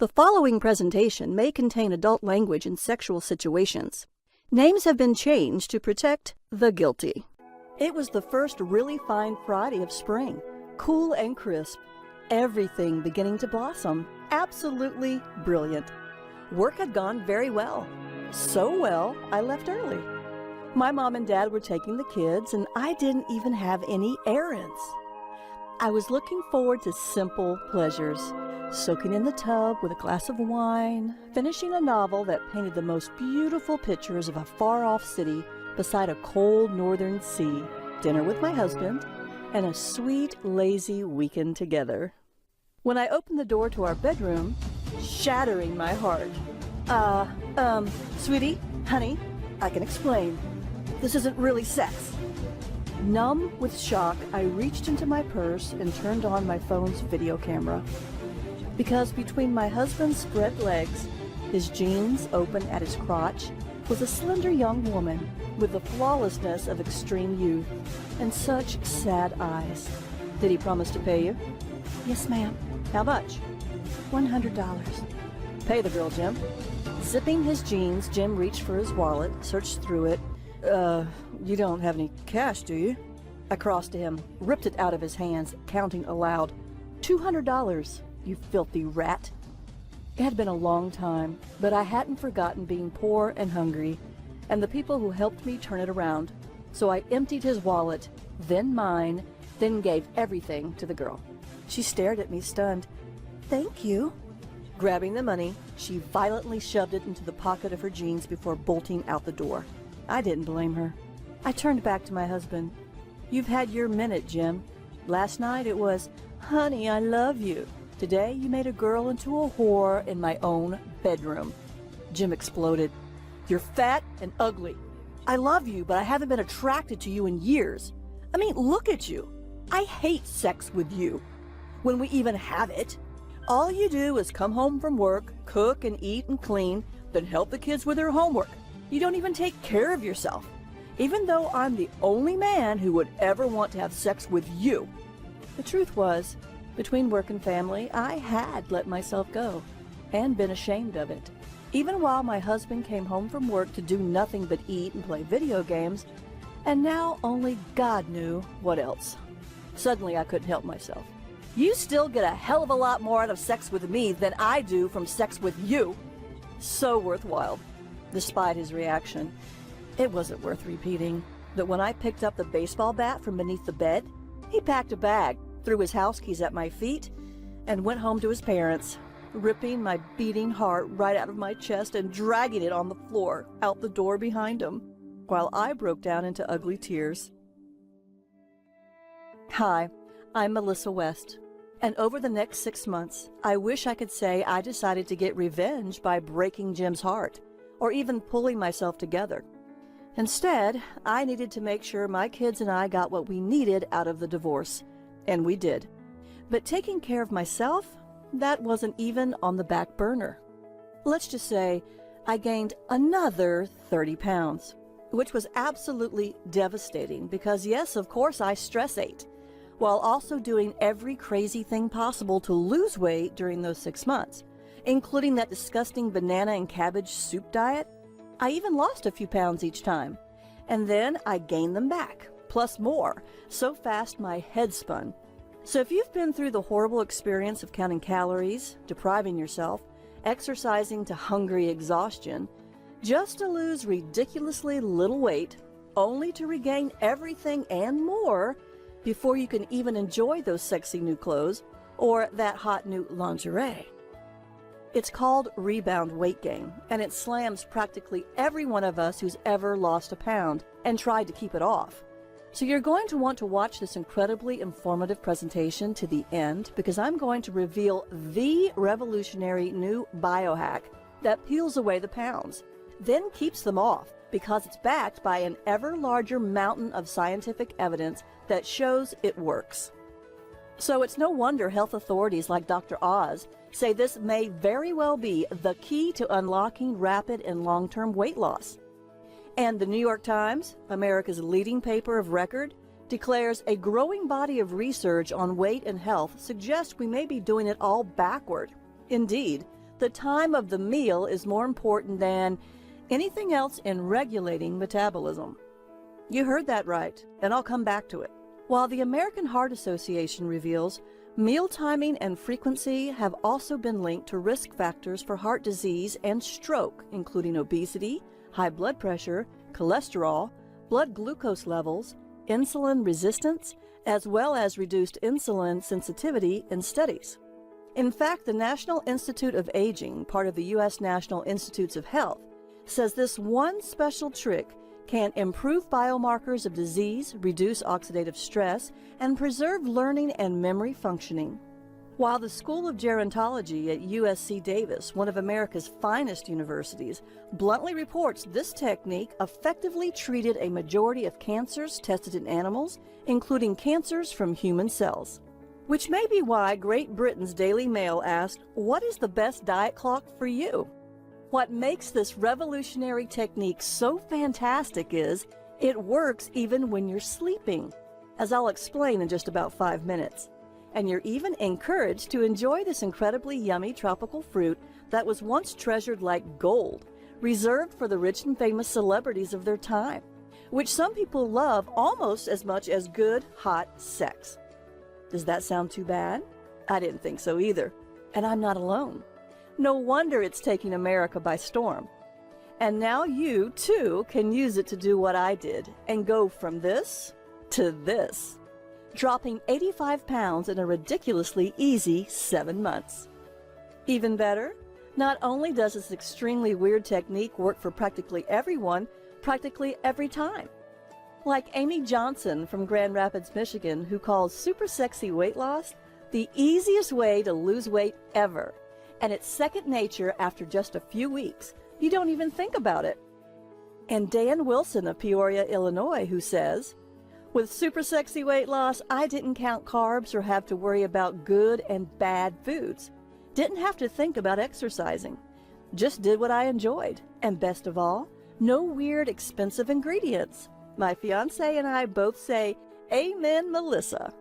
The following presentation may contain adult language and sexual situations. Names have been changed to protect the guilty. It was the first really fine Friday of spring, cool and crisp, everything beginning to blossom, absolutely brilliant. Work had gone very well, so well I left early. My mom and dad were taking the kids, and I didn't even have any errands. I was looking forward to simple pleasures, soaking in the tub with a glass of wine, finishing a novel that painted the most beautiful pictures of a far-off city beside a cold northern sea, dinner with my husband, and a sweet, lazy weekend together. When I opened the door to our bedroom, shattering my heart, sweetie, honey, I can explain. This isn't really sex. Numb with shock, I reached into my purse and turned on my phone's video camera. Because between my husband's spread legs, his jeans open at his crotch, was a slender young woman with the flawlessness of extreme youth and such sad eyes. Did he promise to pay you? Yes, ma'am. How much? $100. Pay the girl, Jim. Zipping his jeans, Jim reached for his wallet, searched through it. You don't have any cash, do you? I crossed to him, ripped it out of his hands, counting aloud. $200. You filthy rat. It had been a long time, but I hadn't forgotten being poor and hungry, and the people who helped me turn it around. So I emptied his wallet, then mine, then gave everything to the girl. She stared at me, stunned. Thank you. Grabbing the money, she violently shoved it into the pocket of her jeans before bolting out the door. I didn't blame her. I turned back to my husband. You've had your minute, Jim. Last night it was, honey, I love you. Today, you made a girl into a whore in my own bedroom. Jim exploded. You're fat and ugly. I love you, but I haven't been attracted to you in years. I mean, look at you. I hate sex with you. When we even have it. All you do is come home from work, cook and eat and clean, then help the kids with their homework. You don't even take care of yourself. Even though I'm the only man who would ever want to have sex with you. The truth was, between work and family, I had let myself go and been ashamed of it. Even while my husband came home from work to do nothing but eat and play video games, and now only God knew what else. Suddenly I couldn't help myself. You still get a hell of a lot more out of sex with me than I do from sex with you. So worthwhile. Despite his reaction, it wasn't worth repeating, but when I picked up the baseball bat from beneath the bed, he packed a bag, threw his house keys at my feet, and went home to his parents, ripping my beating heart right out of my chest and dragging it on the floor out the door behind him, while I broke down into ugly tears. Hi, I'm Melissa West, and over the next 6 months, I wish I could say I decided to get revenge by breaking Jim's heart, or even pulling myself together. Instead, I needed to make sure my kids and I got what we needed out of the divorce. And we did. But taking care of myself, that wasn't even on the back burner. Let's just say I gained another 30 pounds, which was absolutely devastating because, yes, of course, I stress ate, while also doing every crazy thing possible to lose weight during those 6 months, including that disgusting banana and cabbage soup diet. I even lost a few pounds each time, and then I gained them back. Plus more, so fast my head spun. So if you've been through the horrible experience of counting calories, depriving yourself, exercising to hungry exhaustion, just to lose ridiculously little weight, only to regain everything and more before you can even enjoy those sexy new clothes or that hot new lingerie. It's called rebound weight gain, and it slams practically every one of us who's ever lost a pound and tried to keep it off. So you're going to want to watch this incredibly informative presentation to the end because I'm going to reveal the revolutionary new biohack that peels away the pounds, then keeps them off because it's backed by an ever larger mountain of scientific evidence that shows it works. So it's no wonder health authorities like Dr. Oz say this may very well be the key to unlocking rapid and long-term weight loss. And the New York Times, America's leading paper of record, declares a growing body of research on weight and health suggests we may be doing it all backward. Indeed, the time of the meal is more important than anything else in regulating metabolism. You heard that right, and I'll come back to it. While the American Heart Association reveals meal timing and frequency have also been linked to risk factors for heart disease and stroke, including obesity, high blood pressure, cholesterol, blood glucose levels, insulin resistance, as well as reduced insulin sensitivity in studies. In fact, the National Institute of Aging, part of the U.S. National Institutes of Health, says this one special trick can improve biomarkers of disease, reduce oxidative stress, and preserve learning and memory functioning. While the School of Gerontology at USC Davis, one of America's finest universities, bluntly reports this technique effectively treated a majority of cancers tested in animals, including cancers from human cells. Which may be why Great Britain's Daily Mail asked, "What is the best diet clock for you?" What makes this revolutionary technique so fantastic is it works even when you're sleeping, as I'll explain in just about 5 minutes. And you're even encouraged to enjoy this incredibly yummy tropical fruit that was once treasured like gold, reserved for the rich and famous celebrities of their time, which some people love almost as much as good, hot sex. Does that sound too bad? I didn't think so either. And I'm not alone. No wonder it's taking America by storm. And now you, too, can use it to do what I did and go from this to this, dropping 85 pounds in a ridiculously easy 7 months. Even better, not only does this extremely weird technique work for practically everyone, practically every time. Like Amy Johnson from Grand Rapids, Michigan, who calls super sexy weight loss the easiest way to lose weight ever. And it's second nature after just a few weeks. You don't even think about it. And Dan Wilson of Peoria, Illinois, who says, "With super sexy weight loss, I didn't count carbs or have to worry about good and bad foods. Didn't have to think about exercising. Just did what I enjoyed. And best of all, no weird, expensive ingredients." My fiance and I both say, "Amen, Melissa."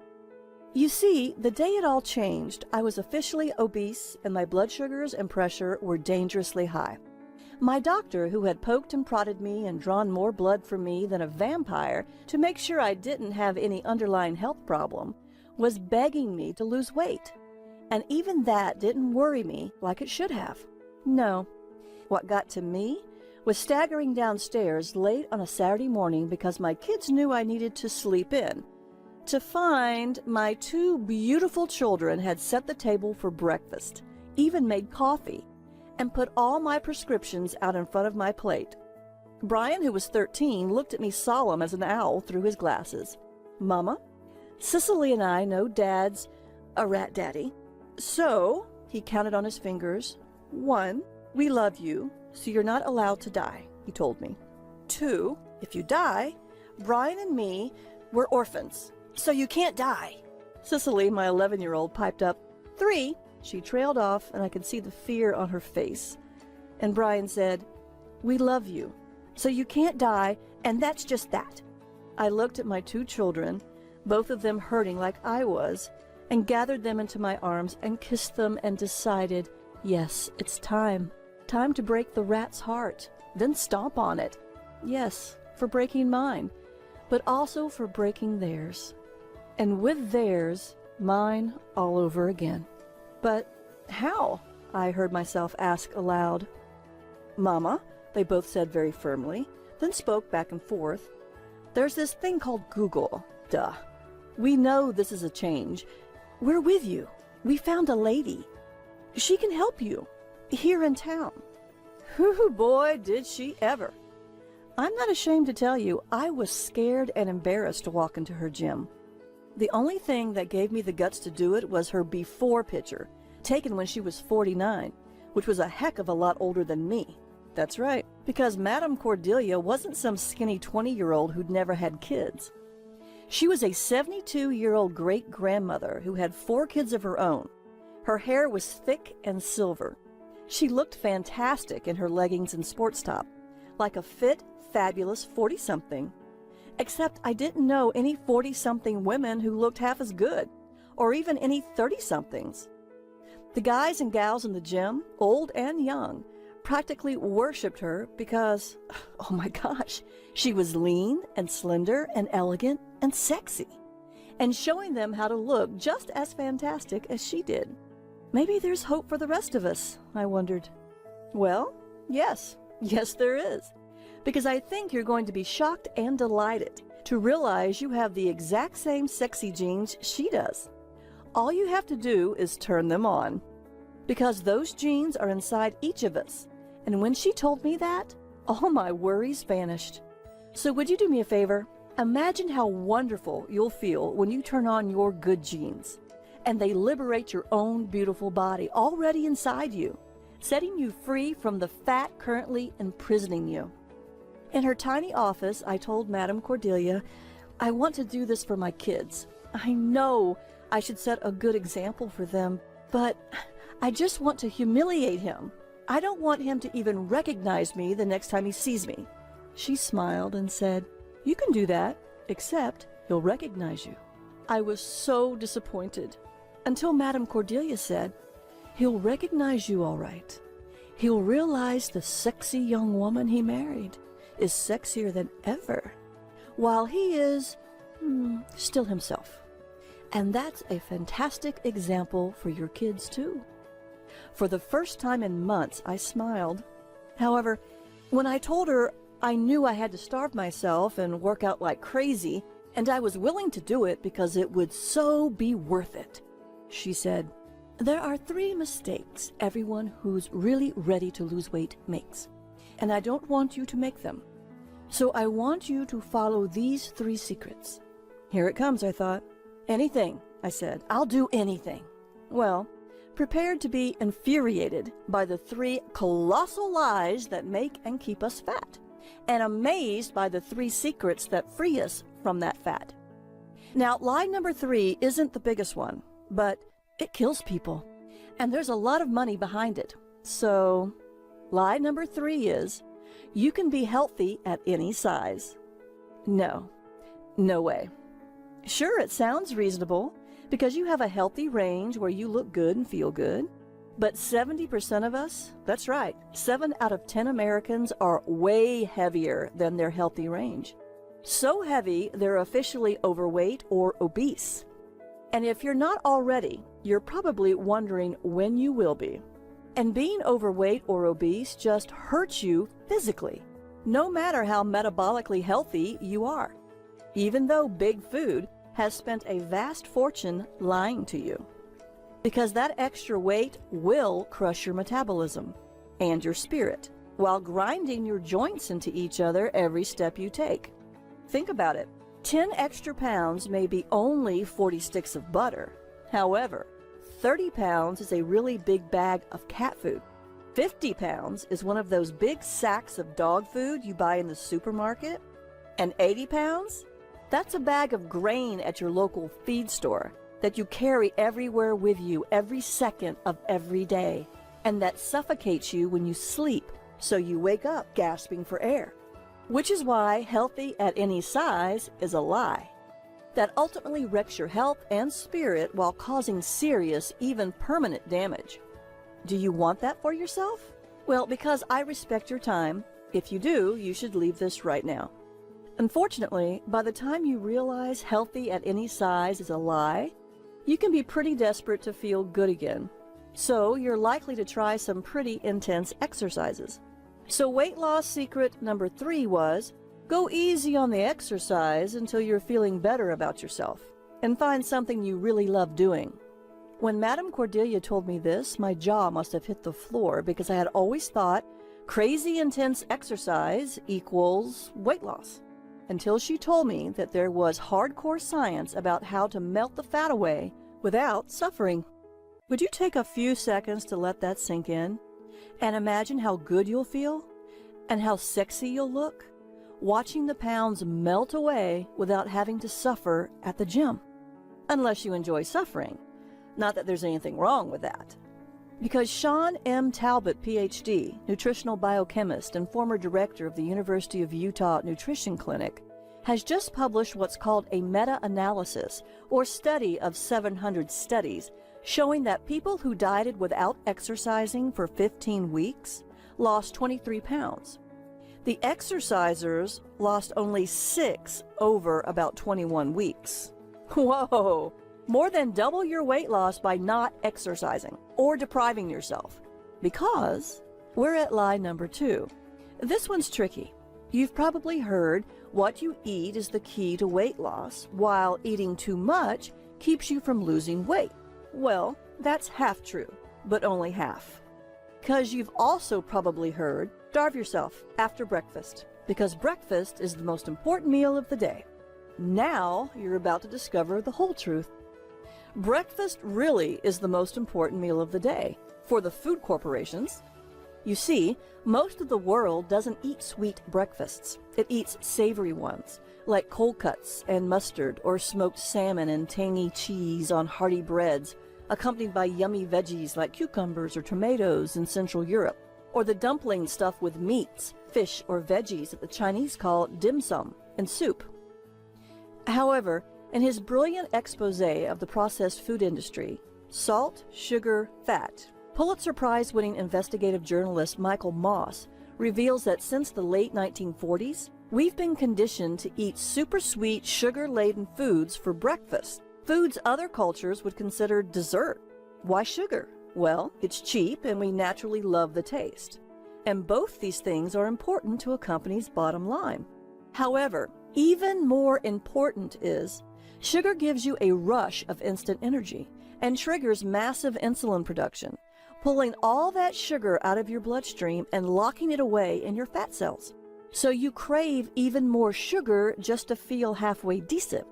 You see, the day it all changed, I was officially obese and my blood sugars and pressure were dangerously high. My doctor, who had poked and prodded me and drawn more blood from me than a vampire to make sure I didn't have any underlying health problem, was begging me to lose weight. And even that didn't worry me like it should have. No. What got to me was staggering downstairs late on a Saturday morning because my kids knew I needed to sleep in, to find my 2 beautiful children had set the table for breakfast, even made coffee, and put all my prescriptions out in front of my plate. Brian, who was 13, looked at me solemn as an owl through his glasses. "Mama, Cicely and I know Dad's a rat daddy. So," he counted on his fingers, "1, we love you, so you're not allowed to die," he told me. 2, if you die, Brian and me, we're orphans, so you can't die." Cicely, my 11-year-old, piped up, 3. She trailed off, and I could see the fear on her face. And Brian said, "We love you, so you can't die, and that's just that." I looked at my 2 children, both of them hurting like I was, and gathered them into my arms and kissed them and decided, yes, it's time. Time to break the rat's heart, then stomp on it. Yes, for breaking mine, but also for breaking theirs. And with theirs, mine all over again. But how? I heard myself ask aloud. "Mama," they both said very firmly, then spoke back and forth. "There's this thing called Google. Duh. We know this is a change. We're with you. We found a lady. She can help you. Here in town." Whoo, boy, did she ever. I'm not ashamed to tell you, I was scared and embarrassed to walk into her gym. The only thing that gave me the guts to do it was her before picture, taken when she was 49, which was a heck of a lot older than me. That's right, because Madame Cordelia wasn't some skinny 20-year-old who'd never had kids. She was a 72-year-old great-grandmother who had 4 kids of her own. Her hair was thick and silver. She looked fantastic in her leggings and sports top, like a fit, fabulous 40-something. Except I didn't know any 40-something women who looked half as good, or even any 30-somethings. The guys and gals in the gym, old and young, practically worshipped her because, oh my gosh, she was lean and slender and elegant and sexy, and showing them how to look just as fantastic as she did. Maybe there's hope for the rest of us, I wondered. Well, yes, there is. Because I think you're going to be shocked and delighted to realize you have the exact same sexy genes she does. All you have to do is turn them on. Because those genes are inside each of us. And when she told me that, all my worries vanished. So would you do me a favor? Imagine how wonderful you'll feel when you turn on your good genes, and they liberate your own beautiful body already inside you, setting you free from the fat currently imprisoning you. In her tiny office, I told Madame Cordelia, I want to do this for my kids. I know I should set a good example for them, but I just want to humiliate him. I don't want him to even recognize me the next time he sees me. She smiled and said, you can do that, except he'll recognize you. I was so disappointed, until Madame Cordelia said, he'll recognize you all right. He'll realize the sexy young woman he married is sexier than ever, while he is still himself. And that's a fantastic example for your kids too. For the first time in months, I smiled. However, when I told her I knew I had to starve myself and work out like crazy, and I was willing to do it because it would so be worth it, she said, there are 3 mistakes everyone who's really ready to lose weight makes, and I don't want you to make them. So I want you to follow these 3 secrets. Here it comes, I thought. Anything, I said. I'll do anything. Well, prepared to be infuriated by the 3 colossal lies that make and keep us fat, and amazed by the 3 secrets that free us from that fat. Now, lie number 3 isn't the biggest one, but it kills people, and there's a lot of money behind it. So, lie number 3 is, you can be healthy at any size. No way. Sure, it sounds reasonable, because you have a healthy range where you look good and feel good. But 70% of us, that's right, 7 out of 10 Americans are way heavier than their healthy range. So heavy, they're officially overweight or obese. And if you're not already, you're probably wondering when you will be. And being overweight or obese just hurts you physically, no matter how metabolically healthy you are, even though big food has spent a vast fortune lying to you. Because that extra weight will crush your metabolism and your spirit, while grinding your joints into each other every step you take. Think about it. 10 extra pounds may be only 40 sticks of butter. However, 30 pounds is a really big bag of cat food. 50 pounds is one of those big sacks of dog food you buy in the supermarket. And 80 pounds? That's a bag of grain at your local feed store that you carry everywhere with you every second of every day, and that suffocates you when you sleep, so you wake up gasping for air. Which is why healthy at any size is a lie. That ultimately wrecks your health and spirit while causing serious, even permanent damage. Do you want that for yourself? Well, because I respect your time, if you do, you should leave this right now. Unfortunately, by the time you realize healthy at any size is a lie, you can be pretty desperate to feel good again. So you're likely to try some pretty intense exercises. So weight loss secret number 3 was, go easy on the exercise until you're feeling better about yourself, and find something you really love doing. When Madame Cordelia told me this, my jaw must have hit the floor, because I had always thought crazy intense exercise equals weight loss, until she told me that there was hardcore science about how to melt the fat away without suffering. Would you take a few seconds to let that sink in, and imagine how good you'll feel, and how sexy you'll look, watching the pounds melt away without having to suffer at the gym? Unless you enjoy suffering. Not that there's anything wrong with that. Because Sean M. Talbot, Ph.D., nutritional biochemist and former director of the University of Utah Nutrition Clinic, has just published what's called a meta-analysis, or study of 700 studies, showing that people who dieted without exercising for 15 weeks lost 23 pounds. The exercisers lost only 6 over about 21 weeks. Whoa! More than double your weight loss by not exercising or depriving yourself. Because we're at lie number 2. This one's tricky. You've probably heard what you eat is the key to weight loss, while eating too much keeps you from losing weight. Well, that's half true, but only half. Because you've also probably heard, starve yourself after breakfast, because breakfast is the most important meal of the day. Now you're about to discover the whole truth. Breakfast really is the most important meal of the day for the food corporations. You see, most of the world doesn't eat sweet breakfasts. It eats savory ones, like cold cuts and mustard, or smoked salmon and tangy cheese on hearty breads, accompanied by yummy veggies like cucumbers or tomatoes in Central Europe, or the dumpling stuffed with meats, fish, or veggies that the Chinese call dim sum, and soup. However, in his brilliant expose of the processed food industry, Salt, Sugar, Fat, Pulitzer Prize-winning investigative journalist Michael Moss reveals that since the late 1940s, we've been conditioned to eat super sweet, sugar-laden foods for breakfast, foods other cultures would consider dessert. Why sugar? Well, it's cheap and we naturally love the taste. And both these things are important to a company's bottom line. However, even more important is, sugar gives you a rush of instant energy and triggers massive insulin production, pulling all that sugar out of your bloodstream and locking it away in your fat cells. So you crave even more sugar just to feel halfway decent,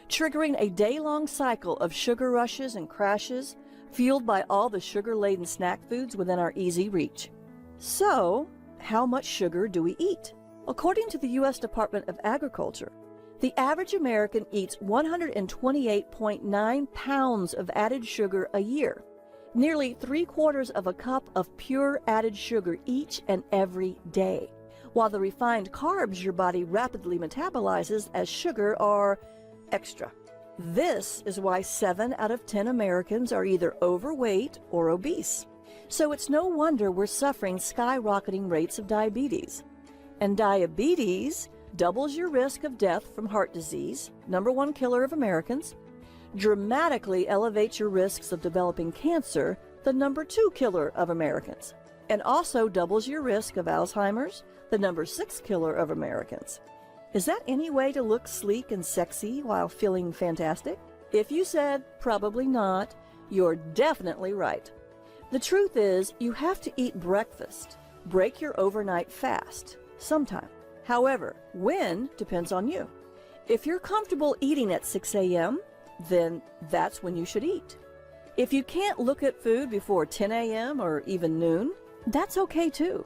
triggering a day-long cycle of sugar rushes and crashes, fueled by all the sugar-laden snack foods within our easy reach. So, how much sugar do we eat? According to the U.S. Department of Agriculture, the average American eats 128.9 pounds of added sugar a year, nearly 3/4 of a cup of pure added sugar each and every day, while the refined carbs your body rapidly metabolizes as sugar are extra. This is why 7 out of 10 Americans are either overweight or obese. So it's no wonder we're suffering skyrocketing rates of diabetes. And diabetes doubles your risk of death from heart disease, #1 killer of Americans, dramatically elevates your risks of developing cancer, the #2 killer of Americans, and also doubles your risk of Alzheimer's, the #6 killer of Americans. Is that any way to look sleek and sexy while feeling fantastic? If you said probably not, you're definitely right. The truth is, you have to eat breakfast, break your overnight fast, sometime. However, when depends on you. If you're comfortable eating at 6 a.m., then that's when you should eat. If you can't look at food before 10 a.m. or even noon, that's okay too.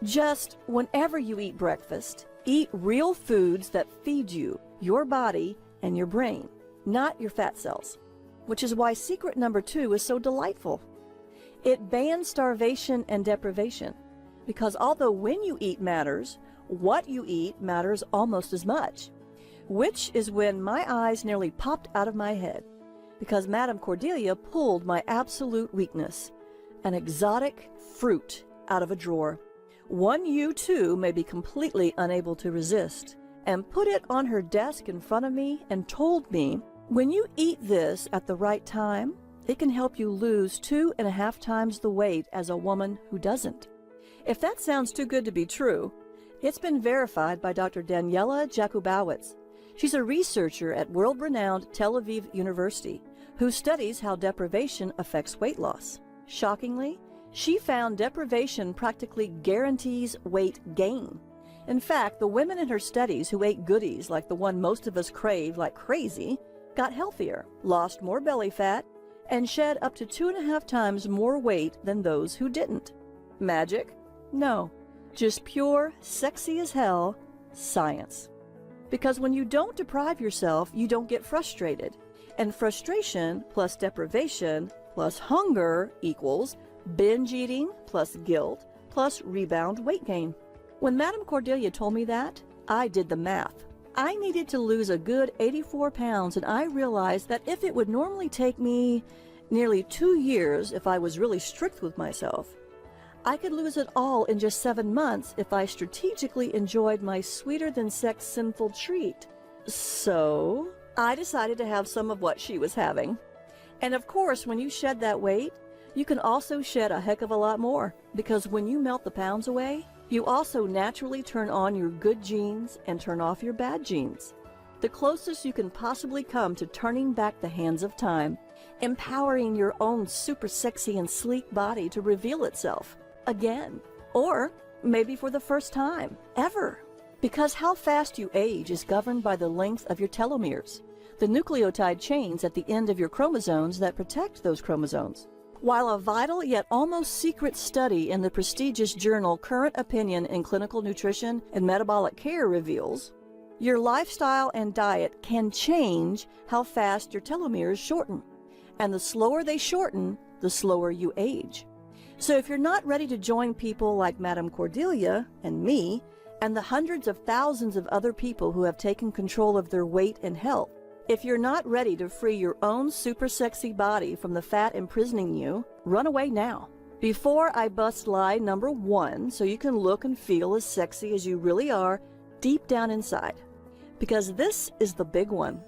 Just whenever you eat breakfast, eat real foods that feed you, your body, and your brain, not your fat cells, which is why secret number 2 is so delightful. It bans starvation and deprivation, because although when you eat matters, what you eat matters almost as much, which is when my eyes nearly popped out of my head, because Madame Cordelia pulled my absolute weakness, an exotic fruit, out of a drawer, one you too may be completely unable to resist, and put it on her desk in front of me and told me, when you eat this at the right time, it can help you lose 2.5 times the weight as a woman who doesn't. If that sounds too good to be true, it's been verified by Dr. Daniela Jakubowicz. She's a researcher at world-renowned Tel Aviv University who studies how deprivation affects weight loss. Shockingly, she found deprivation practically guarantees weight gain. In fact, the women in her studies who ate goodies like the one most of us crave like crazy got healthier, lost more belly fat, and shed up to 2.5 times more weight than those who didn't. Magic? No. Just pure, sexy as hell science. Because when you don't deprive yourself, you don't get frustrated. And frustration plus deprivation plus hunger equals binge eating plus guilt plus rebound weight gain. When Madame Cordelia told me that, I did the math. I needed to lose a good 84 pounds, and I realized that if it would normally take me nearly 2 years if I was really strict with myself. I could lose it all in just 7 months if I strategically enjoyed my sweeter-than-sex sinful treat. So, I decided to have some of what she was having. And of course, when you shed that weight, you can also shed a heck of a lot more, because when you melt the pounds away, you also naturally turn on your good genes and turn off your bad genes. The closest you can possibly come to turning back the hands of time, empowering your own super sexy and sleek body to reveal itself again, or maybe for the first time ever. Because how fast you age is governed by the length of your telomeres, the nucleotide chains at the end of your chromosomes that protect those chromosomes. While a vital yet almost secret study in the prestigious journal Current Opinion in Clinical Nutrition and Metabolic Care reveals, your lifestyle and diet can change how fast your telomeres shorten. And the slower they shorten, the slower you age. So if you're not ready to join people like Madame Cordelia and me, and the hundreds of thousands of other people who have taken control of their weight and health, if you're not ready to free your own super sexy body from the fat imprisoning you, run away now. Before I bust lie number 1, so you can look and feel as sexy as you really are deep down inside. Because this is the big one.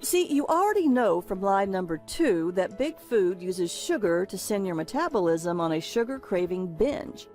See, you already know from lie number 2 that big food uses sugar to send your metabolism on a sugar-craving binge.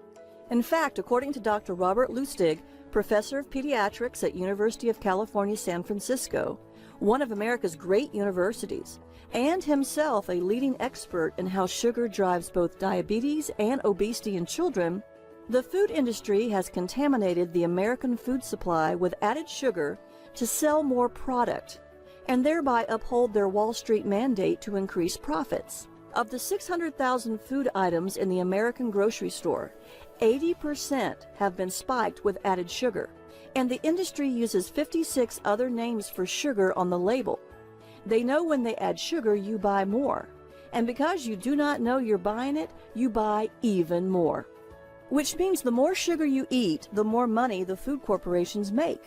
In fact, according to Dr. Robert Lustig, professor of pediatrics at University of California, San Francisco, one of America's great universities, and himself a leading expert in how sugar drives both diabetes and obesity in children, the food industry has contaminated the American food supply with added sugar to sell more product, and thereby uphold their Wall Street mandate to increase profits. Of the 600,000 food items in the American grocery store, 80% have been spiked with added sugar, and the industry uses 56 other names for sugar on the label. They know when they add sugar, you buy more, and because you do not know you're buying it, you buy even more. Which means the more sugar you eat, the more money the food corporations make.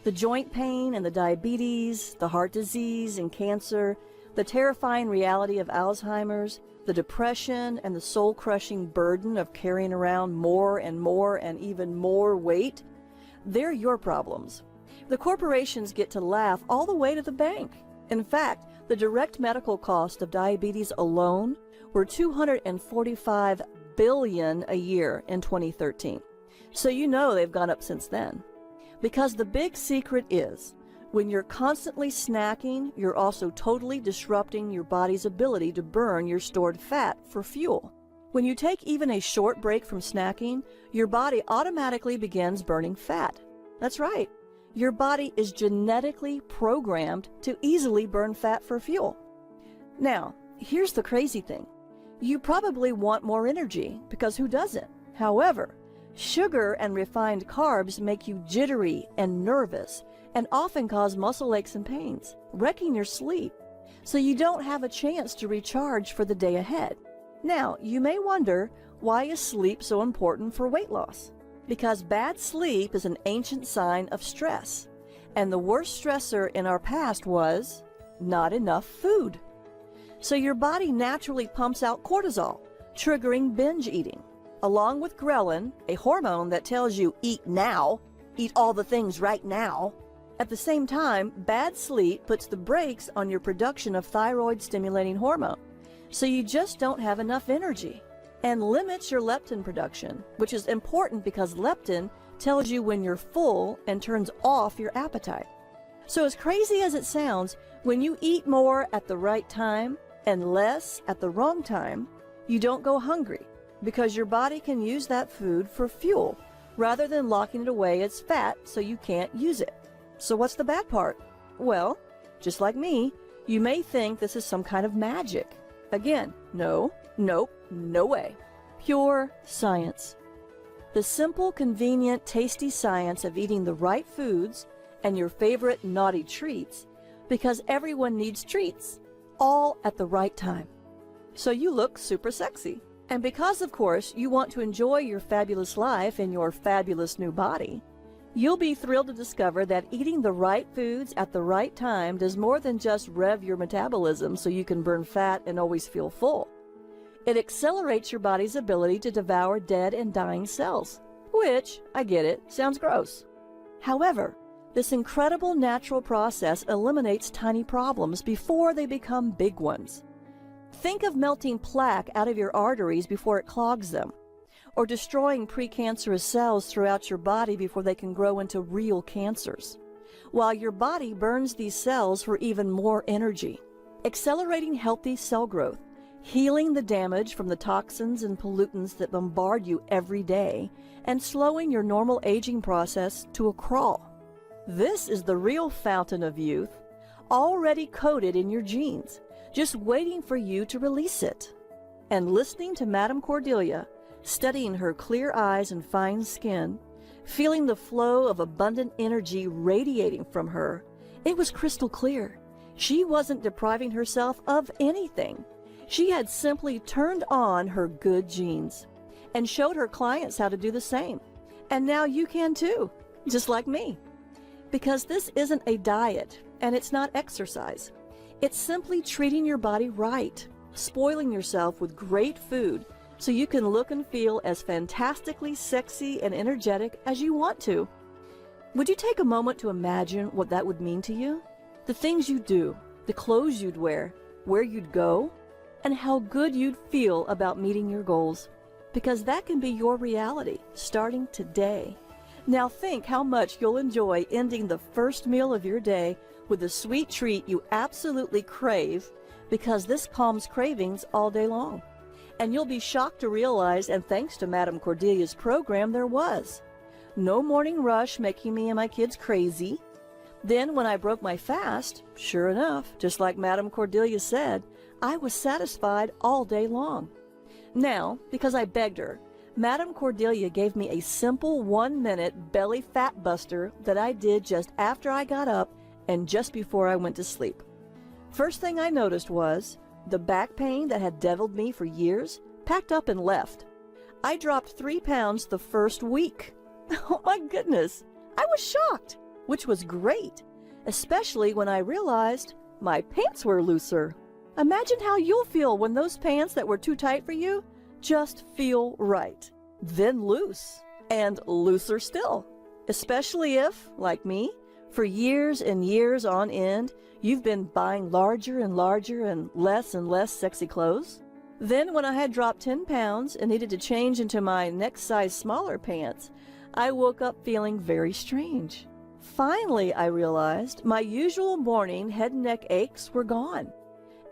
The joint pain and the diabetes, the heart disease and cancer, the terrifying reality of Alzheimer's, the depression and the soul-crushing burden of carrying around more and even more weight, they're your problems. The corporations get to laugh all the way to the bank. In fact, the direct medical cost of diabetes alone were $245 billion a year in 2013. So you know they've gone up since then. Because the big secret is, when you're constantly snacking, you're also totally disrupting your body's ability to burn your stored fat for fuel. When you take even a short break from snacking, your body automatically begins burning fat. That's right. Your body is genetically programmed to easily burn fat for fuel. Now, here's the crazy thing. You probably want more energy, because who doesn't? However, sugar and refined carbs make you jittery and nervous, and often cause muscle aches and pains, wrecking your sleep, so you don't have a chance to recharge for the day ahead. Now, you may wonder, why is sleep so important for weight loss? Because bad sleep is an ancient sign of stress, and the worst stressor in our past was not enough food. So your body naturally pumps out cortisol, triggering binge eating, along with ghrelin, a hormone that tells you eat now, eat all the things right now. At the same time, bad sleep puts the brakes on your production of thyroid-stimulating hormone, so you just don't have enough energy, and limits your leptin production, which is important because leptin tells you when you're full and turns off your appetite. So as crazy as it sounds, when you eat more at the right time and less at the wrong time, you don't go hungry, because your body can use that food for fuel rather than locking it away as fat so you can't use it. So what's the bad part? Well, just like me, you may think this is some kind of magic. Again, no way. Pure science. The simple, convenient, tasty science of eating the right foods and your favorite naughty treats, because everyone needs treats, all at the right time. So you look super sexy. And because, of course, you want to enjoy your fabulous life in your fabulous new body, You'll be thrilled to discover that eating the right foods at the right time does more than just rev your metabolism so you can burn fat and always feel full. It accelerates your body's ability to devour dead and dying cells, which, I get it, sounds gross. However, this incredible natural process eliminates tiny problems before they become big ones. Think of melting plaque out of your arteries before it clogs them, or destroying precancerous cells throughout your body before they can grow into real cancers, while your body burns these cells for even more energy, accelerating healthy cell growth, healing the damage from the toxins and pollutants that bombard you every day, and slowing your normal aging process to a crawl. This is the real fountain of youth, already coded in your genes, just waiting for you to release it. And listening to Madame Cordelia, studying her clear eyes and fine skin, feeling the flow of abundant energy radiating from her, it was crystal clear. She wasn't depriving herself of anything. She had simply turned on her good genes and showed her clients how to do the same. And now you can too, just like me. Because this isn't a diet and it's not exercise. It's simply treating your body right, spoiling yourself with great food so you can look and feel as fantastically sexy and energetic as you want to. Would you take a moment to imagine what that would mean to you? The things you'd do, the clothes you'd wear, where you'd go, and how good you'd feel about meeting your goals. Because that can be your reality starting today. Now think how much you'll enjoy ending the first meal of your day with a sweet treat you absolutely crave, because this calms cravings all day long. And you'll be shocked to realize, and thanks to Madame Cordelia's program, there was no morning rush making me and my kids crazy. Then when I broke my fast, sure enough, just like Madame Cordelia said, I was satisfied all day long. Now, because I begged her, Madame Cordelia gave me a simple 1-minute belly fat buster that I did just after I got up and just before I went to sleep. First thing I noticed was the back pain that had deviled me for years packed up and left. I dropped 3 pounds the first week. Oh my goodness, I was shocked, which was great, especially when I realized my pants were looser. Imagine how you'll feel when those pants that were too tight for you just feel right, then loose, and looser still, especially if, like me, for years and years on end, you've been buying larger and larger and less sexy clothes. Then when I had dropped 10 pounds and needed to change into my next size smaller pants, I woke up feeling very strange. Finally, I realized my usual morning head and neck aches were gone.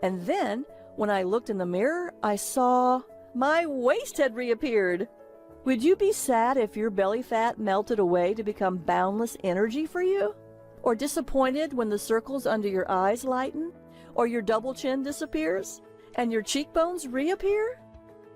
And then, when I looked in the mirror, I saw my waist had reappeared. Would you be sad if your belly fat melted away to become boundless energy for you? Or disappointed when the circles under your eyes lighten? Or your double chin disappears? And your cheekbones reappear?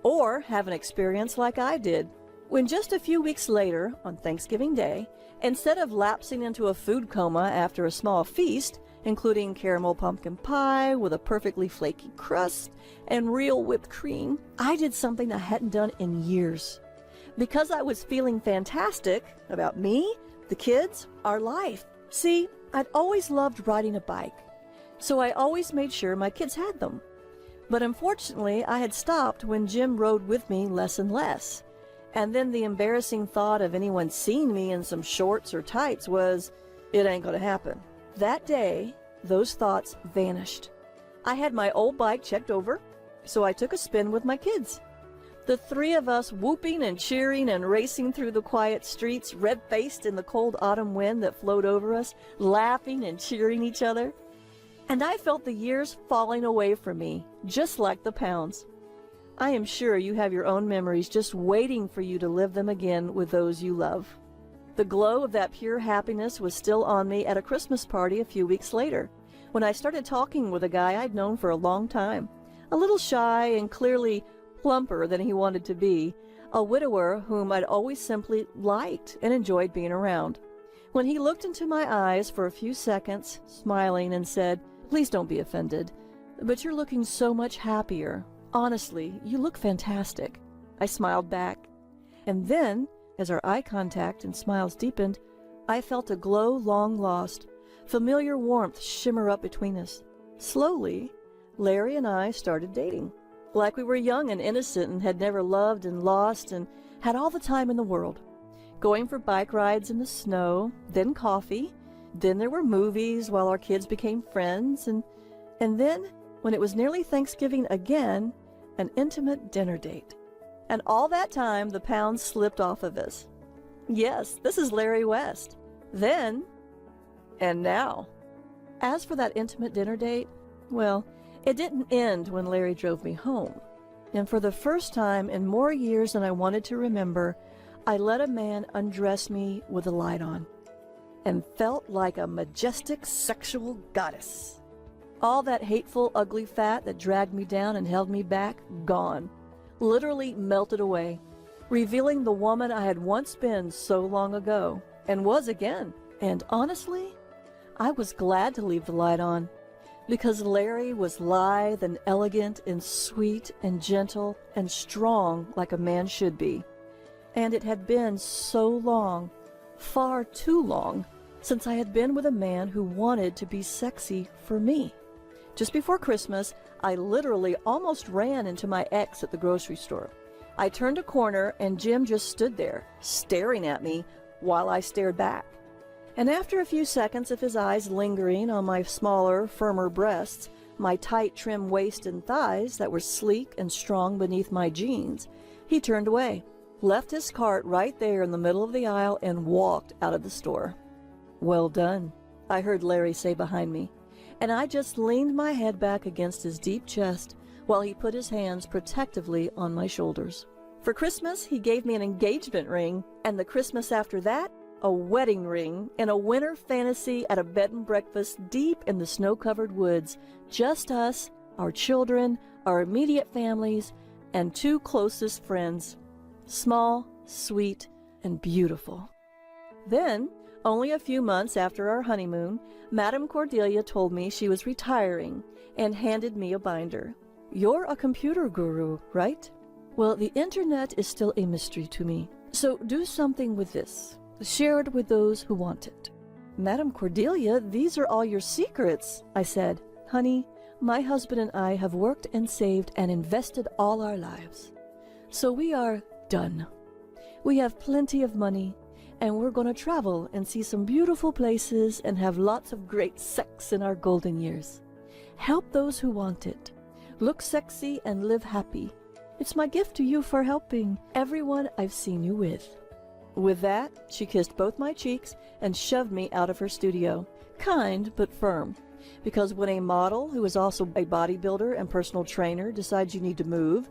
Or have an experience like I did, when just a few weeks later, on Thanksgiving Day, instead of lapsing into a food coma after a small feast, including caramel pumpkin pie with a perfectly flaky crust and real whipped cream, I did something I hadn't done in years. Because I was feeling fantastic about me, the kids, our life. See, I'd always loved riding a bike, so I always made sure my kids had them. But unfortunately, I had stopped when Jim rode with me less and less. And then the embarrassing thought of anyone seeing me in some shorts or tights was, it ain't gonna happen. That day, those thoughts vanished. I had my old bike checked over, so I took a spin with my kids. The 3 of us whooping and cheering and racing through the quiet streets, red-faced in the cold autumn wind that flowed over us, laughing and cheering each other. And I felt the years falling away from me, just like the pounds. I am sure you have your own memories just waiting for you to live them again with those you love. The glow of that pure happiness was still on me at a Christmas party a few weeks later, when I started talking with a guy I'd known for a long time, a little shy and clearly plumper than he wanted to be, a widower whom I'd always simply liked and enjoyed being around. When he looked into my eyes for a few seconds, smiling, and said, "Please don't be offended, but you're looking so much happier. Honestly, you look fantastic." I smiled back. And then, as our eye contact and smiles deepened, I felt a glow long lost, familiar warmth shimmer up between us. Slowly, Larry and I started dating, like we were young and innocent and had never loved and lost and had all the time in the world. Going for bike rides in the snow, then coffee, then there were movies while our kids became friends, and then, when it was nearly Thanksgiving again, an intimate dinner date. And all that time, the pounds slipped off of us. Yes, this is Larry West. Then, and now. As for that intimate dinner date, well, it didn't end when Larry drove me home. And for the first time in more years than I wanted to remember, I let a man undress me with the light on, and felt like a majestic sexual goddess. All that hateful, ugly fat that dragged me down and held me back, gone. Literally melted away, revealing the woman I had once been so long ago, and was again. And honestly, I was glad to leave the light on, because Larry was lithe and elegant and sweet and gentle and strong like a man should be. And it had been so long, far too long, since I had been with a man who wanted to be sexy for me. Just before Christmas, I literally almost ran into my ex at the grocery store. I turned a corner and Jim just stood there, staring at me while I stared back. And after a few seconds of his eyes lingering on my smaller, firmer breasts, my tight, trim waist and thighs that were sleek and strong beneath my jeans, he turned away, left his cart right there in the middle of the aisle, and walked out of the store. "Well done," I heard Larry say behind me, and I just leaned my head back against his deep chest while he put his hands protectively on my shoulders. For Christmas, he gave me an engagement ring, and the Christmas after that, a wedding ring in a winter fantasy at a bed and breakfast deep in the snow-covered woods. Just us, our children, our immediate families, and two closest friends. Small, sweet, and beautiful. Then, only a few months after our honeymoon, Madame Cordelia told me she was retiring and handed me a binder. "You're a computer guru, right? Well, the internet is still a mystery to me, so do something with this. Share it with those who want it." "Madame Cordelia, these are all your secrets," I said. "Honey, my husband and I have worked and saved and invested all our lives. So we are done. We have plenty of money, and we're going to travel and see some beautiful places and have lots of great sex in our golden years. Help those who want it. Look sexy and live happy. It's my gift to you for helping everyone I've seen you with." With that, she kissed both my cheeks and shoved me out of her studio. Kind, but firm. Because when a model who is also a bodybuilder and personal trainer decides you need to move,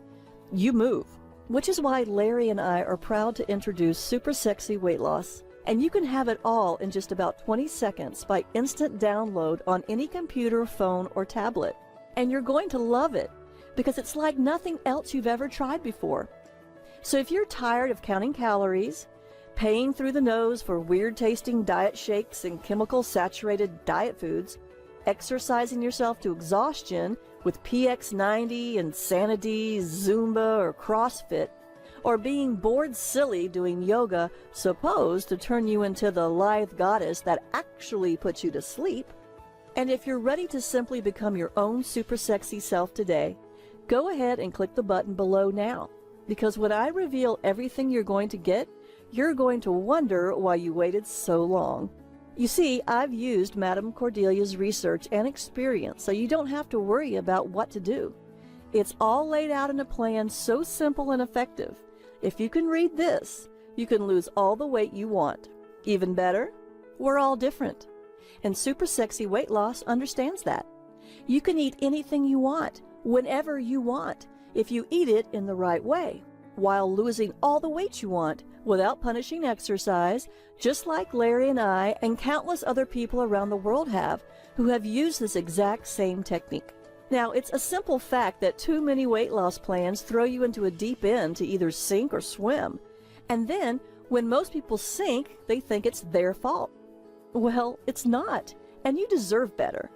you move. Which is why Larry and I are proud to introduce Super Sexy Weight Loss. And you can have it all in just about 20 seconds by instant download on any computer, phone, or tablet. And you're going to love it, because it's like nothing else you've ever tried before. So if you're tired of counting calories, paying through the nose for weird-tasting diet shakes and chemical-saturated diet foods, exercising yourself to exhaustion with PX90, Insanity, Zumba, or CrossFit, or being bored silly doing yoga supposed to turn you into the lithe goddess that actually puts you to sleep, and if you're ready to simply become your own super sexy self today, go ahead and click the button below now, because when I reveal everything you're going to get, you're going to wonder why you waited so long. You see, I've used Madame Cordelia's research and experience, so you don't have to worry about what to do. It's all laid out in a plan so simple and effective. If you can read this, you can lose all the weight you want. Even better, we're all different. And Super Sexy Weight Loss understands that. You can eat anything you want, whenever you want, if you eat it in the right way, while losing all the weight you want, without punishing exercise, just like Larry and I and countless other people around the world have, who have used this exact same technique. Now, it's a simple fact that too many weight loss plans throw you into a deep end to either sink or swim. And then, when most people sink, they think it's their fault. Well, it's not, and you deserve better.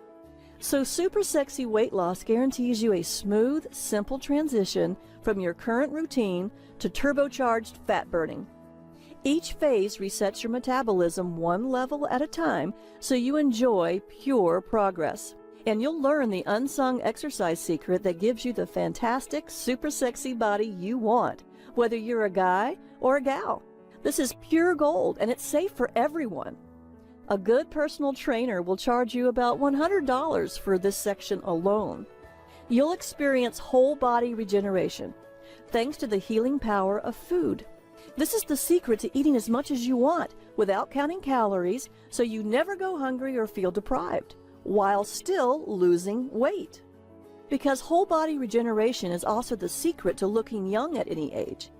So Super Sexy Weight Loss guarantees you a smooth, simple transition from your current routine to turbocharged fat burning. Each phase resets your metabolism one level at a time so you enjoy pure progress. And you'll learn the unsung exercise secret that gives you the fantastic, super sexy body you want, whether you're a guy or a gal. This is pure gold, and it's safe for everyone. A good personal trainer will charge you about $100 for this section alone. You'll experience whole body regeneration, thanks to the healing power of food. This is the secret to eating as much as you want without counting calories, so you never go hungry or feel deprived, while still losing weight. Because whole body regeneration is also the secret to looking young at any age.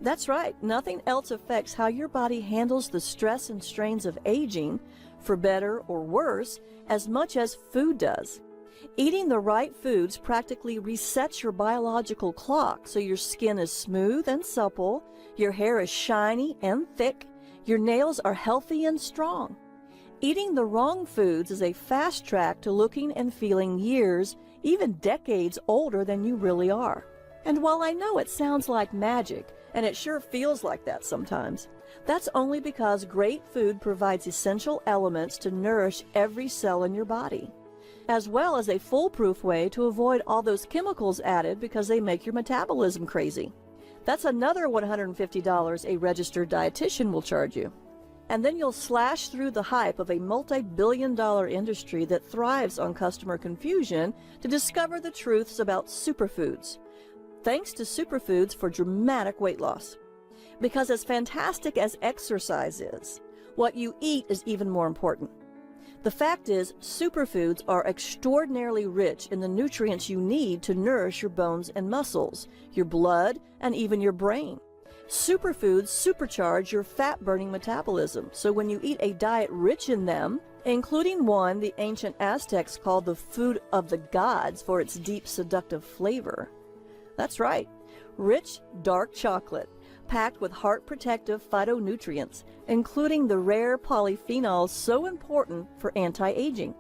That's right, nothing else affects how your body handles the stress and strains of aging, for better or worse, as much as food does. Eating the right foods practically resets your biological clock so your skin is smooth and supple, your hair is shiny and thick, your nails are healthy and strong. Eating the wrong foods is a fast track to looking and feeling years, even decades older than you really are. And while I know it sounds like magic, and it sure feels like that sometimes, that's only because great food provides essential elements to nourish every cell in your body, as well as a foolproof way to avoid all those chemicals added because they make your metabolism crazy. That's another $150 a registered dietitian will charge you. And then you'll slash through the hype of a multi-billion-dollar industry that thrives on customer confusion to discover the truths about superfoods, thanks to superfoods for dramatic weight loss. Because as fantastic as exercise is, what you eat is even more important. The fact is, superfoods are extraordinarily rich in the nutrients you need to nourish your bones and muscles, your blood, and even your brain. Superfoods supercharge your fat-burning metabolism, so when you eat a diet rich in them, including one the ancient Aztecs called the food of the gods for its deep, seductive flavor. That's right, rich, dark chocolate, packed with heart-protective phytonutrients, including the rare polyphenols so important for anti-aging.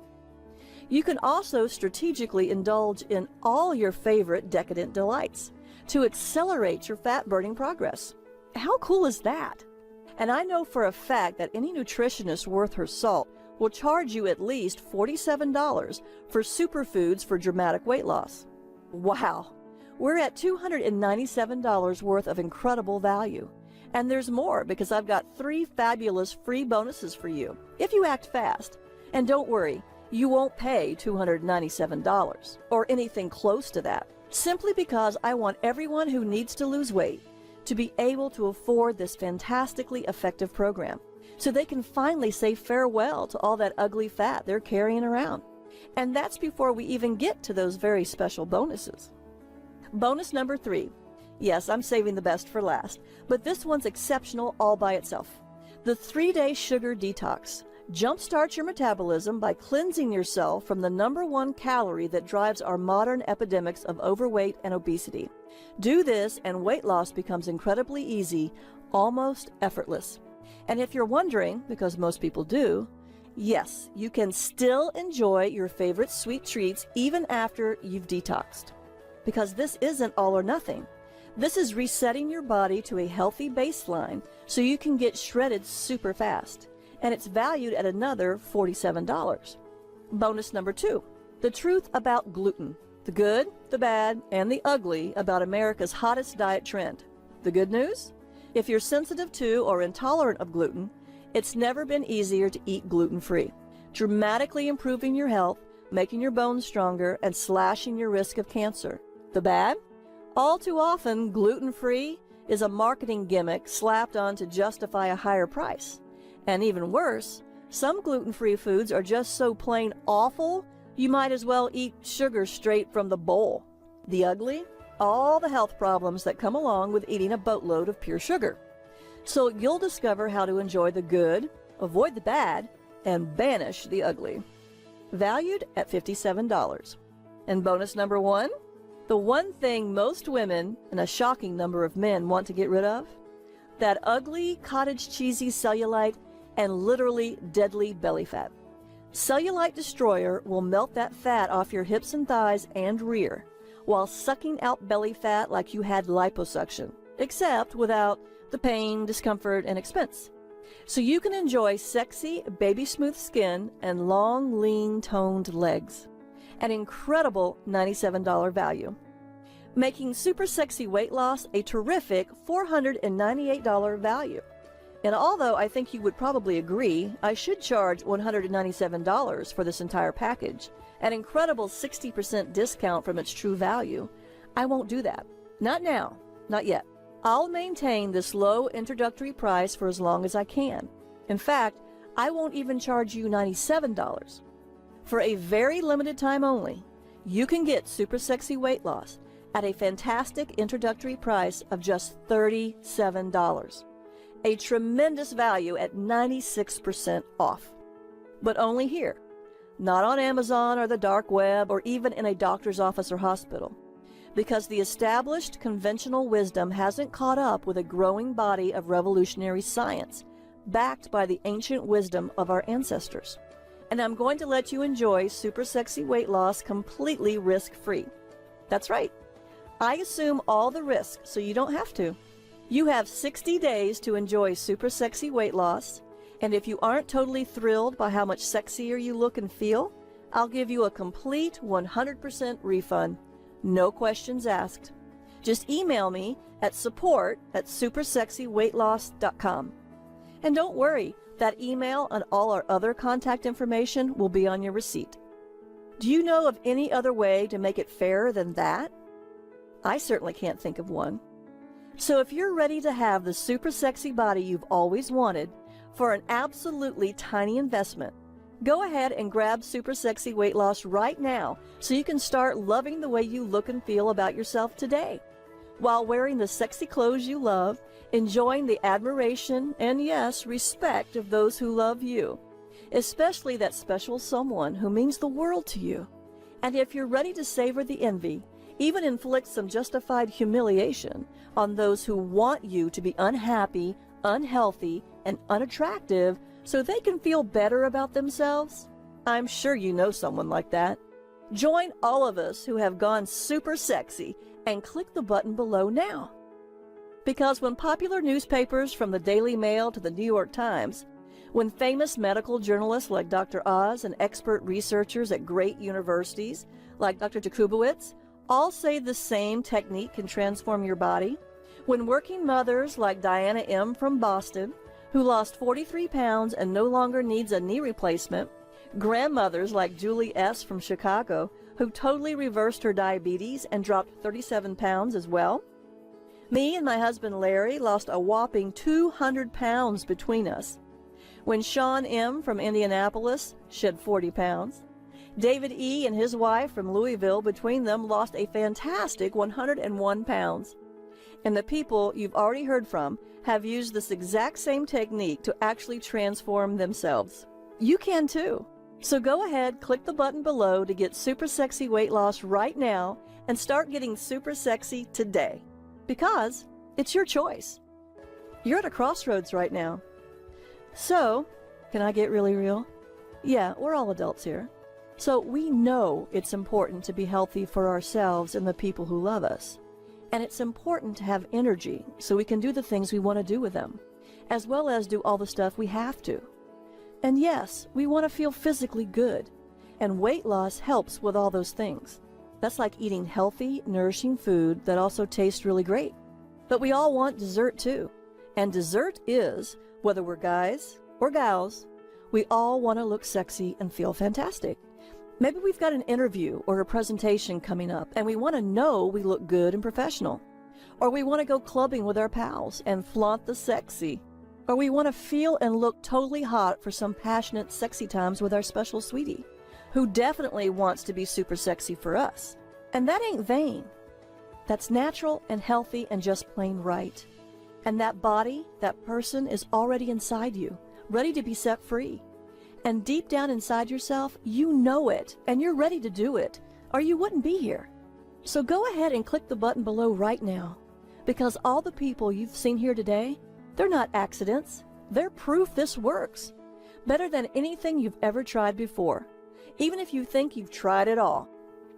You can also strategically indulge in all your favorite decadent delights to accelerate your fat-burning progress. How cool is that? And I know for a fact that any nutritionist worth her salt will charge you at least $47 for superfoods for dramatic weight loss. Wow! We're at $297 worth of incredible value. And there's more because I've got 3 fabulous free bonuses for you if you act fast. And don't worry, you won't pay $297 or anything close to that, simply because I want everyone who needs to lose weight to be able to afford this fantastically effective program so they can finally say farewell to all that ugly fat they're carrying around. And that's before we even get to those very special bonuses. Bonus number 3. Yes, I'm saving the best for last, but this one's exceptional all by itself. The 3-day sugar detox. Jumpstart your metabolism by cleansing yourself from the #1 calorie that drives our modern epidemics of overweight and obesity. Do this and weight loss becomes incredibly easy, almost effortless. And if you're wondering, because most people do, yes, you can still enjoy your favorite sweet treats even after you've detoxed. Because this isn't all or nothing. This is resetting your body to a healthy baseline so you can get shredded super fast. And it's valued at another $47. Bonus number 2, the truth about gluten. The good, the bad, and the ugly about America's hottest diet trend. The good news? If you're sensitive to or intolerant of gluten, it's never been easier to eat gluten-free, dramatically improving your health, making your bones stronger, and slashing your risk of cancer. The bad? All too often, gluten-free is a marketing gimmick slapped on to justify a higher price. And even worse, some gluten-free foods are just so plain awful, you might as well eat sugar straight from the bowl. The ugly? All the health problems that come along with eating a boatload of pure sugar. So you'll discover how to enjoy the good, avoid the bad, and banish the ugly. Valued at $57. And bonus number 1? The one thing most women, and a shocking number of men, want to get rid of? That ugly, cottage cheesy cellulite and literally deadly belly fat. Cellulite Destroyer will melt that fat off your hips and thighs and rear, while sucking out belly fat like you had liposuction, except without the pain, discomfort, and expense. So you can enjoy sexy, baby smooth skin and long, lean, toned legs. An incredible $97 value. Making super sexy weight loss a terrific $498 value. And although I think you would probably agree, I should charge $197 for this entire package, an incredible 60% discount from its true value, I won't do that. Not now. Not yet. I'll maintain this low introductory price for as long as I can. In fact, I won't even charge you $97. For a very limited time only, you can get super sexy weight loss at a fantastic introductory price of just $37. A tremendous value at 96% off. But only here, not on Amazon or the dark web or even in a doctor's office or hospital, because the established conventional wisdom hasn't caught up with a growing body of revolutionary science backed by the ancient wisdom of our ancestors. And I'm going to let you enjoy super sexy weight loss completely risk-free. That's right. I assume all the risk so you don't have to. You have 60 days to enjoy super sexy weight loss, and if you aren't totally thrilled by how much sexier you look and feel, I'll give you a complete 100% refund. No questions asked. Just email me at support@supersexyweightloss.com. And don't worry, that email and all our other contact information will be on your receipt. Do you know of any other way to make it fairer than that? I certainly can't think of one. So if you're ready to have the super sexy body you've always wanted for an absolutely tiny investment, go ahead and grab super sexy weight loss right now so you can start loving the way you look and feel about yourself today, while wearing the sexy clothes you love, enjoying the admiration and, yes, respect of those who love you, especially that special someone who means the world to you. And if you're ready to savor the envy, even inflict some justified humiliation on those who want you to be unhappy, unhealthy, and unattractive so they can feel better about themselves, I'm sure you know someone like that. Join all of us who have gone super sexy and click the button below now. Because when popular newspapers from the Daily Mail to the New York Times, when famous medical journalists like Dr. Oz and expert researchers at great universities like Dr. Jakubowicz all say the same technique can transform your body, when working mothers like Diana M. from Boston, who lost 43 pounds and no longer needs a knee replacement, grandmothers like Julie S. from Chicago, who totally reversed her diabetes and dropped 37 pounds as well, me and my husband Larry lost a whopping 200 pounds between us, when Sean M. from Indianapolis shed 40 pounds, David E. and his wife from Louisville, between them, lost a fantastic 101 pounds. And the people you've already heard from have used this exact same technique to actually transform themselves. You can too. So go ahead, click the button below to get super sexy weight loss right now and start getting super sexy today. Because it's your choice. You're at a crossroads right now. So, can I get really real? Yeah, we're all adults here. So we know it's important to be healthy for ourselves and the people who love us. And it's important to have energy so we can do the things we want to do with them, as well as do all the stuff we have to. And yes, we want to feel physically good, and weight loss helps with all those things. That's like eating healthy, nourishing food that also tastes really great. But we all want dessert too. And dessert is, whether we're guys or gals, we all want to look sexy and feel fantastic. Maybe we've got an interview or a presentation coming up and we want to know we look good and professional. Or we want to go clubbing with our pals and flaunt the sexy. Or we want to feel and look totally hot for some passionate sexy times with our special sweetie, who definitely wants to be super sexy for us. And that ain't vain. That's natural and healthy and just plain right. And that body, that person is already inside you, ready to be set free. And deep down inside yourself, you know it, and you're ready to do it, or you wouldn't be here. So go ahead and click the button below right now, because all the people you've seen here today, they're not accidents. They're proof this works. Better than anything you've ever tried before, even if you think you've tried it all.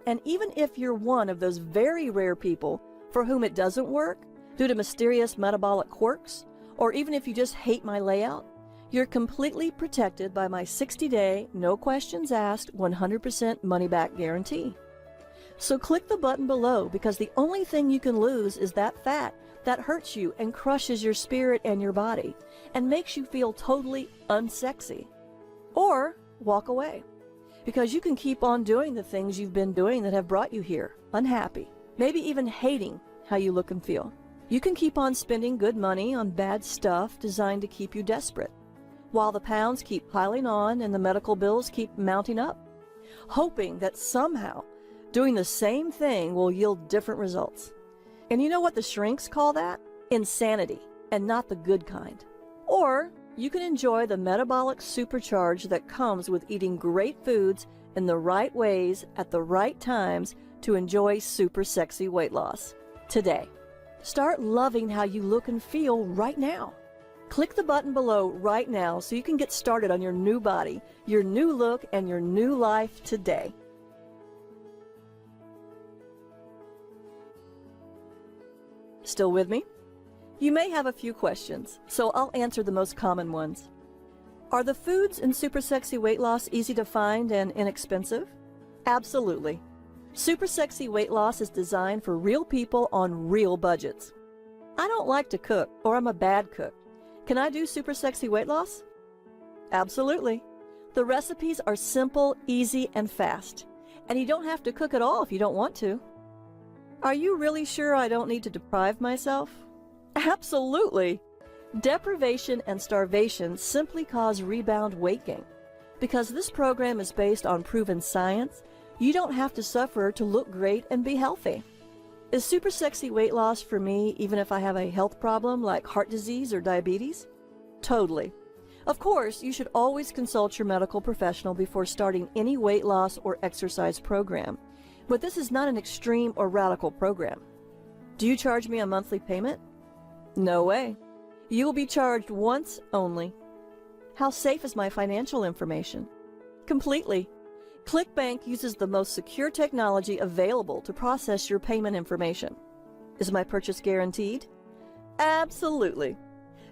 And even if you're one of those very rare people for whom it doesn't work, due to mysterious metabolic quirks, or even if you just hate my layout, you're completely protected by my 60-day, no questions asked, 100% money-back guarantee. So click the button below, because the only thing you can lose is that fat that hurts you and crushes your spirit and your body and makes you feel totally unsexy. Or walk away, because you can keep on doing the things you've been doing that have brought you here, unhappy, maybe even hating how you look and feel. You can keep on spending good money on bad stuff designed to keep you desperate, while the pounds keep piling on and the medical bills keep mounting up, hoping that somehow doing the same thing will yield different results. And you know what the shrinks call that? Insanity, and not the good kind. Or you can enjoy the metabolic supercharge that comes with eating great foods in the right ways at the right times to enjoy super sexy weight loss today. Start loving how you look and feel right now. Click the button below right now so you can get started on your new body, your new look, and your new life today. Still with me? You may have a few questions, so I'll answer the most common ones. Are the foods in Super Sexy Weight Loss easy to find and inexpensive? Absolutely. Super Sexy Weight Loss is designed for real people on real budgets. I don't like to cook, or I'm a bad cook. Can I do Super Sexy Weight Loss? Absolutely. The recipes are simple, easy, and fast, and you don't have to cook at all if you don't want to. Are you really sure I don't need to deprive myself? Absolutely. Deprivation and starvation simply cause rebound weight gain. Because this program is based on proven science, you don't have to suffer to look great and be healthy. Is Super Sexy Weight Loss for me even if I have a health problem like heart disease or diabetes? Totally. Of course, you should always consult your medical professional before starting any weight loss or exercise program. But this is not an extreme or radical program. Do you charge me a monthly payment? No way. You will be charged once only. How safe is my financial information? Completely. ClickBank uses the most secure technology available to process your payment information. Is my purchase guaranteed? Absolutely.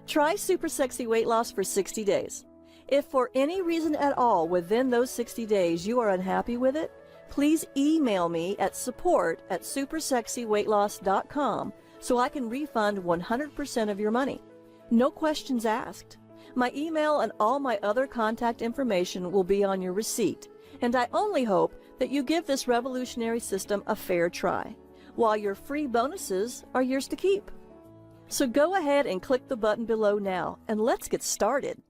Try Super Sexy Weight Loss for 60 days. If for any reason at all within those 60 days you are unhappy with it, please email me at support@supersexyweightloss.com so I can refund 100% of your money. No questions asked. My email and all my other contact information will be on your receipt, and I only hope that you give this revolutionary system a fair try, while your free bonuses are yours to keep. So go ahead and click the button below now, and let's get started.